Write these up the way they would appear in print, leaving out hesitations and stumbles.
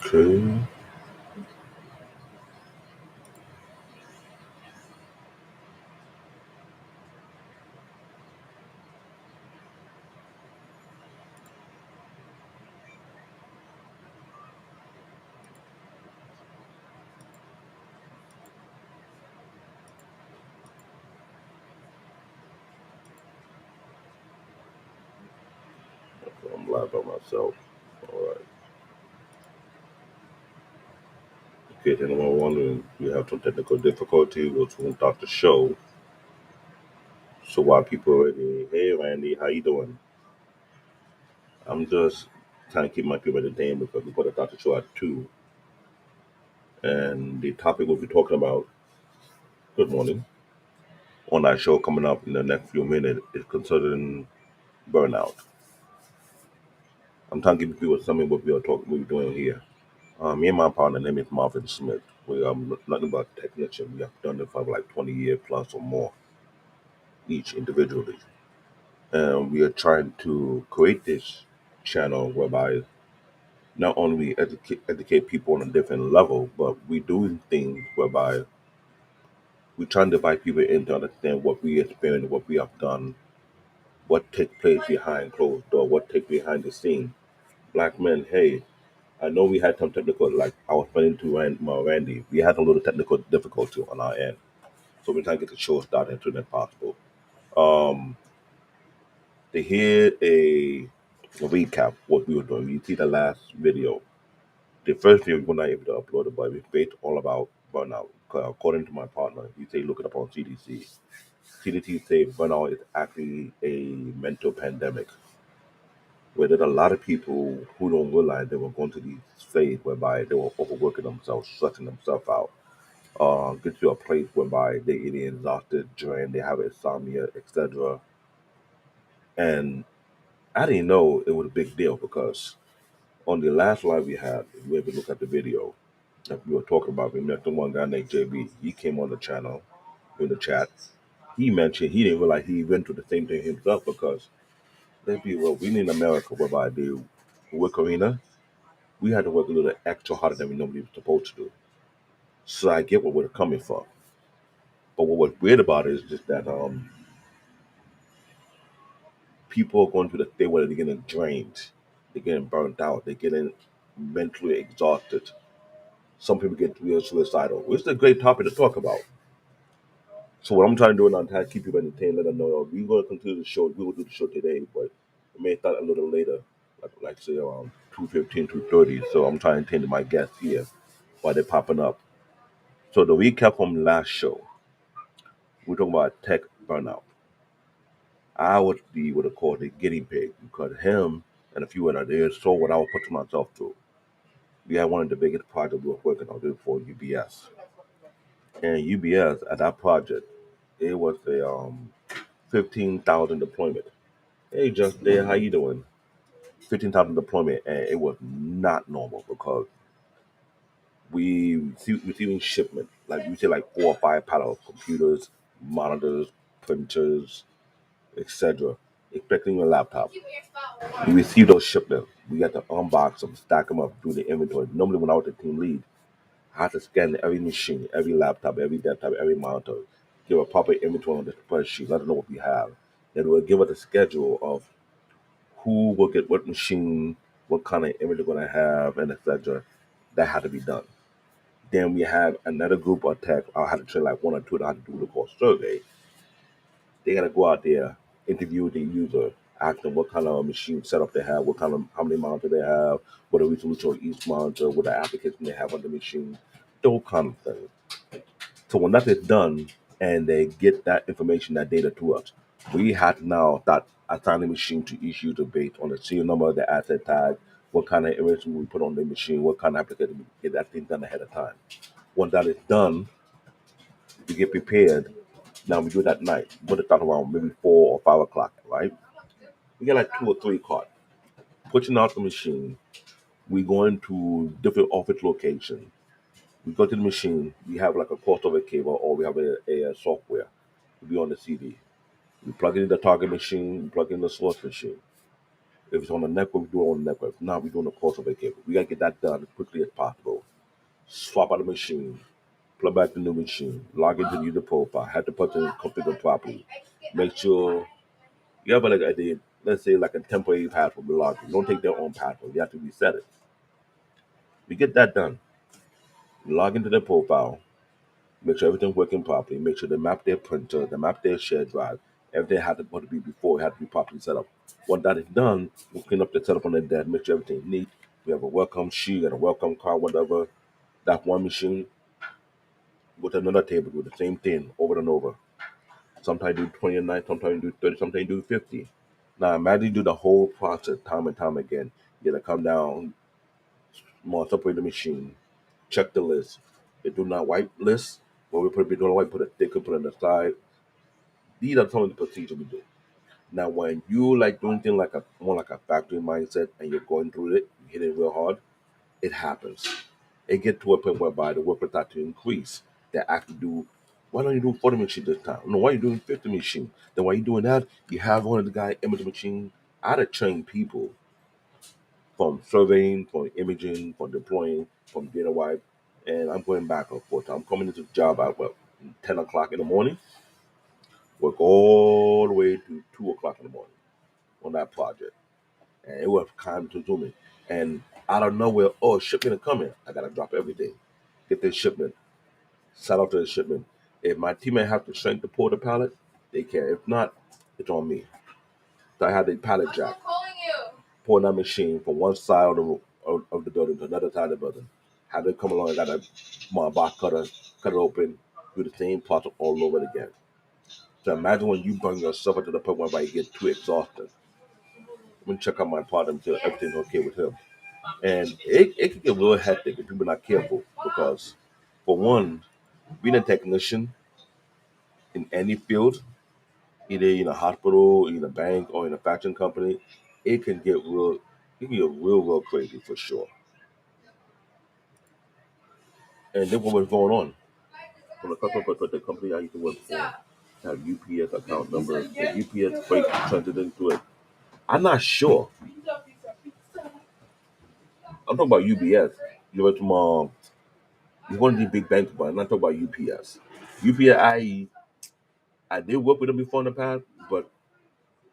Okay. I'm live by myself. All right. In case anyone wondering, we have some technical difficulty. We'll soon start the show. So while people are ready, hey Randy, how you doing? I'm just trying to keep my people entertained because we're going to start the show at 2. And the topic we'll be talking about, good morning, on that show coming up in the next few minutes is concerning burnout. I'm trying to give people something what we're doing here. Me and my partner name is Marvin Smith. We are nothing but technician. We have done it for like 20 years plus or more each individually. And we are trying to create this channel whereby not only we educate people on a different level, but we doing things whereby we trying to invite people in to understand what we experience, what we have done, what takes place behind closed door, what takes behind the scene. Black men, hey, I know we had some technical, like I was explaining to Randy, we had a little technical difficulty on our end. So we're trying to get the show started as soon as possible. Um, to hear a recap what we were doing, you see the last video. The first video we were not able to upload it, but we based all about burnout. According to my partner, he say look it up on CDC. CDC say burnout is actually a mental pandemic where there's a lot of people who don't realize they were going to these phase whereby they were overworking themselves, stressing themselves out. Get to a place whereby they either exhausted, drained, they have insomnia, etc. And I didn't know it was a big deal because on the last live we had, if you ever look at the video that we were talking about, we met the one guy named JB. He came on the channel in the chat. He mentioned he didn't realize he went through the same thing himself because they be well, we in America whereby the work arena, we had to work a little extra harder than we normally were supposed to do. So I get what we're coming from. But what was weird about it is just that people are going to the state where they're getting drained, they're getting burnt out, they're getting mentally exhausted. Some people get real suicidal, which is a great topic to talk about. So what I'm trying to do now is try to keep people entertained, let them know we're going to continue the show. We will do the show today, but it may start a little later, like say around 2:15, 2:30. So I'm trying to attend to my guests here while they're popping up. So the recap from last show, we're talking about tech burnout. I would be what they call the guinea pig because him and a few other there saw what I was putting myself through. We had one of the biggest projects we were working on this for UBS. And UBS at that project, it was a 15,000 deployment. Hey just there, how you doing? 15,000 deployment and it was not normal because receiving shipment, like we say like 4 or 5 pallet of computers, monitors, printers, etc. Expecting a laptop. We receive those shipments. We got to unbox them, stack them up, do the inventory. Normally, when I was the team lead, I had to scan every machine, every laptop, every desktop, every monitor, give a proper inventory on the spreadsheet, let them know what we have. Then we'll give us a schedule of who will get what machine, what kind of image they're going to have, and etc. That had to be done. Then we have another group of tech. I had to train like one or two that had to do the core survey. They gotta go out there, interview the user, ask them what kind of machine setup they have, what kind of how many monitor they have, what the resolution on each monitor, what the application they have on the machine, those kind of things. So when that is done and they get that information, that data to us, we have to now start assigning machine to each user based on the serial number, the asset tag, what kind of information we put on the machine, what kind of application we get that thing done ahead of time. Once that is done, we get prepared. Now we do it at night. Put it start around maybe 4 or 5 o'clock, right? We get like 2 or 3 cards. Pushing out the machine. We go into different office locations. We go to the machine. We have like a crossover cable or we have a software. We be on the CD. We plug in the target machine, we plug in the source machine. If it's on the network, we do it on the network. If not, we do it on the crossover cable. We gotta get that done as quickly as possible. Swap out the machine, plug back the new machine, log into the user profile, have the person configured properly. Make sure you have like let's say like a temporary password we log in. Don't take their own password. You have to reset it. We get that done. Log into their profile, make sure everything's working properly, make sure they map their printer, they map their shared drive. Everything had to what to be before, it had to be properly set up. Once that is done, we'll clean up the setup on their desk, make sure everything's neat. We have a welcome sheet and a welcome card, whatever. That one machine with another table do the same thing over and over. Sometimes do 20 a night, sometimes do 30, sometimes do 50. Now imagine you do the whole process time and time again. You gotta come down, more separate the machine, check the list. They do not wipe list. When we put it on white, put a sticker, put it on the side. These are some of the procedures we do. Now, when you like doing things like a more like a factory mindset and you're going through it, you hit it real hard, it happens. It get to a point whereby the workers start to increase. They actually do. Why don't you do 40 machines this time? No, why are you doing 50 machines? Then why you doing that? You have one of the guy image machine. I'd have trained people from surveying, from imaging, from deploying, from data wipe, and I'm going back and forth. I'm coming into the job at what 10 o'clock in the morning, work all the way to 2 o'clock in the morning on that project, and it was time consuming. And out of nowhere, oh, shipment is coming. I gotta drop everything, get this shipment, set out to the shipment. If my teammate have to shrink to pull the pallet, they can. If not, it's on me. So I had the pallet jack, pulling that machine from one side of the building to another side of the building. Have it come along, I got a my box cutter, cut it open, do the same process all over again. So imagine when you bring yourself to the point where you get too exhausted. I'm gonna check out my partner until everything's okay with him. And it can get real hectic if people are not careful because for one, being a technician in any field, either in a hospital, in a bank, or in a fashion company, it can get real real crazy for sure. And then what was going on? From the customer perspective, the company I used to work for have UPS account number, and UPS freight transit into it. I'm not sure. I'm talking about UBS. You went to you one of these big banks, but I'm not talking about UPS. UPS, I did work with them before in the past, but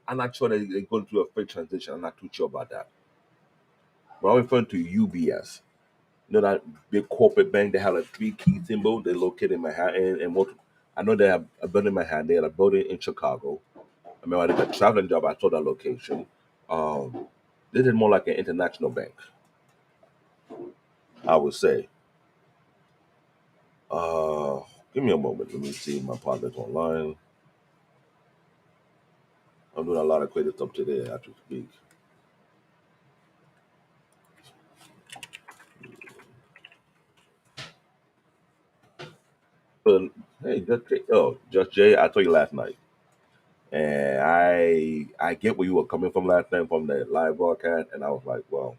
I'm not sure they're going through a freight transition. I'm not too sure about that. But I'm referring to UBS. You know that big corporate bank that have a three key symbol. They're located in Manhattan and most. I know they have a building in Manhattan. They had a building in Chicago. I mean, I did a traveling job. I saw that location. Um, this is more like an international bank, I would say. Uh, Give me a moment. Let me see my partners online. I'm doing a lot of creative stuff today as we speak. But hey, just Jay. I told you last night, and I get where you were coming from last night from the live broadcast, and I was like, well,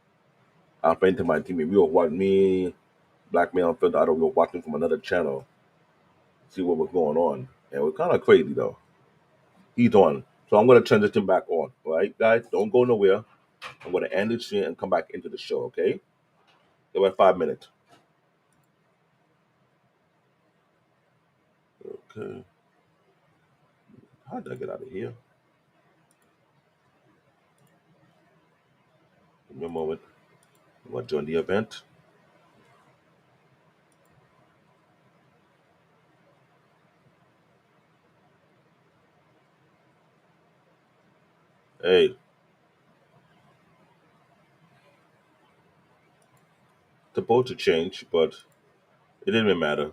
I'm friend to my team. We were watching me, Black Man on Film. I don't know, watching from another channel, see what was going on, and it was kind of crazy though. He's on. So I'm going to transition back on. All right, guys, don't go nowhere. I'm going to end this stream and come back into the show, okay? Give it 5 minutes. Okay. How did I get out of here? Give me a moment. I'm going to join the event. Hey, supposed to change, but it didn't matter.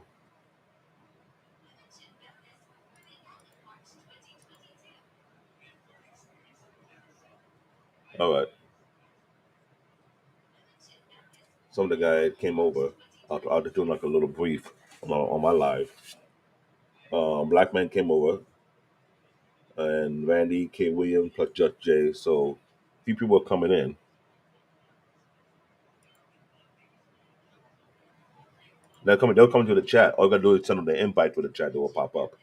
All right. Some of the guy came over. I'll just doing like a little brief on my live. Black man came over, and Randy K. Williams plus Just Jay. So few people were coming in. They'll come to the chat. All you gotta do is send them the invite for the chat. They will pop up.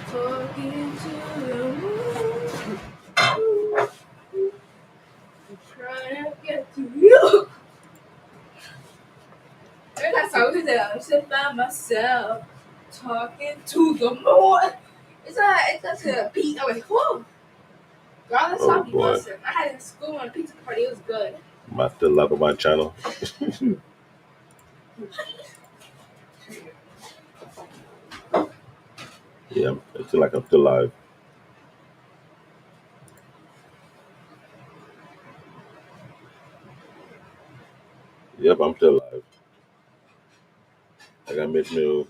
Talking to the moon, trying to get to you. There's that song that I'm sitting by myself, talking to the moon. It's a beat. I was whoa. Girl, this Oh song be boy, busting. I had it in school on a pizza party. It was good. am I still live on my channel? Yeah, I feel like I'm still live. Yep, I'm still live. I got Miss Mill.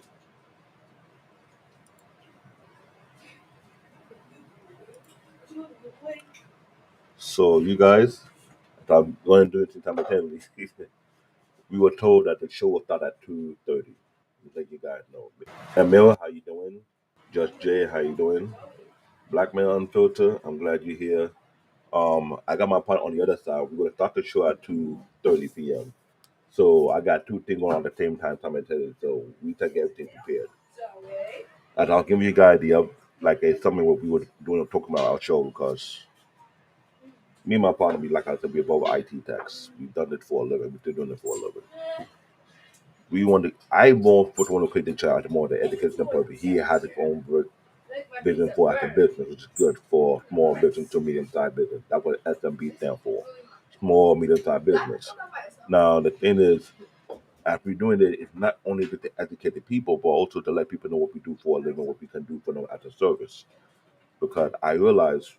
So you guys, I'm going to do it simultaneously. We were told that the show will start at 2:30. Let you guys know. Emil, how you doing? Just Jay, how you doing? Black Man Unfiltered, I'm glad you're here. I got my part on the other side. We're gonna start the show at 2:30 p.m. So I got two things going on at the same time simultaneously. So we take everything prepared. And I'll give you guys the like it's something what we were doing talking about our show because me and my partner, we like I said, we're both IT techs. We've done it for a living. We're still doing it for a living. We want to. I want to create the child more the education purpose. He has his own vision for as a business, which is good for small business to medium sized business. That's what SMB stands for. Small medium sized business. Now the thing is, after we're doing it, it's not only to educate the people, but also to let people know what we do for a living, what we can do for them as a service. Because I realize,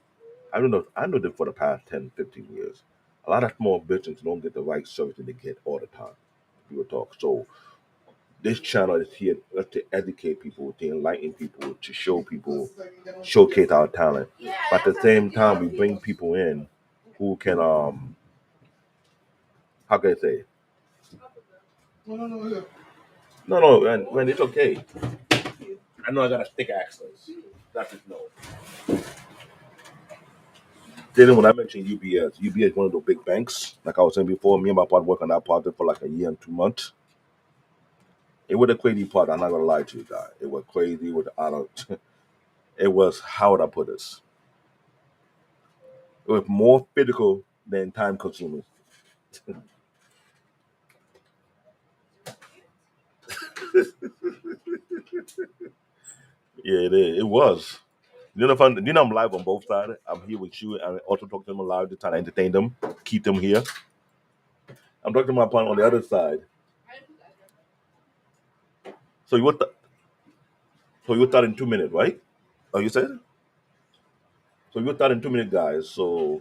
I know that for the past 10, 15 years, a lot of small businesses don't get the right service that they get all the time. People talk. So this channel is here to educate people, to enlighten people, to show people, showcase our talent. But at the same time, we bring people in who can, how can I say? No, and it's okay. I know I got a thick accent. That's just no. Then when I mentioned UBS, UBS is one of the big banks. Like I was saying before, me and my partner worked on that project for like a year and 2 months. It was a crazy part. I'm not gonna lie to you guys. It was crazy. With out of, it was how would I put this? It was more physical than time consuming. Yeah, it is. It was. You know, fun. You know, I'm live on both sides. I'm here with you, and I also talk to them live to try to entertain them, keep them here. I'm talking to my partner on the other side. So you would, so you would start in 2 minutes, right? Oh, you said? So you would start in 2 minutes, guys. So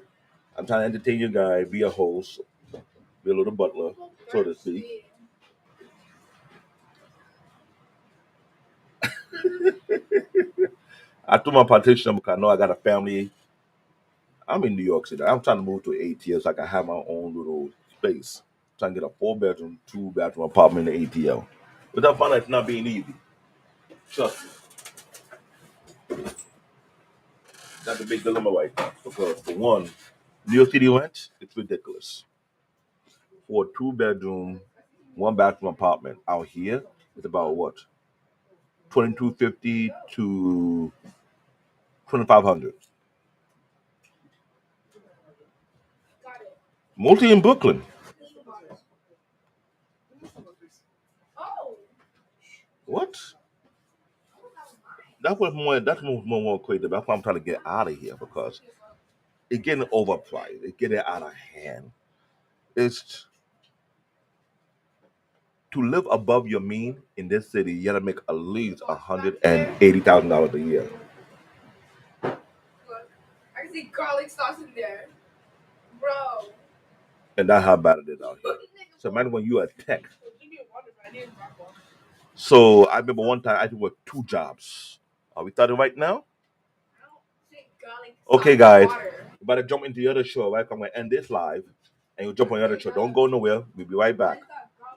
I'm trying to entertain you guys, be a host, be a little butler, so to speak. I took my partition because I know I got a family. I'm in New York City. I'm trying to move to 8 years so I can have my own little space. Trying to get a 4 bedroom, 2 bathroom apartment in the ATL. But I find that it's not being easy. Trust me. That's a big dilemma right now. Because for one, New York City rent, it's ridiculous. For a 2 bedroom, 1 bathroom apartment out here, it's about what? 2250 to 2500. Mostly in Brooklyn. What? That's more crazy. That's why I'm trying to get out of here because it's getting overpriced. It's getting out of hand. It's to live above your mean in this city, you gotta make at least $180,000 a year. I can see garlic sauce in there, bro. And that's how bad it is out here. So imagine when you're a tech. So I remember one time I did work 2 jobs. Are we starting right now? Okay, guys. We better jump into the other show, right? I'm gonna end this live, and you jump on the other show. Don't go nowhere. We'll be right back.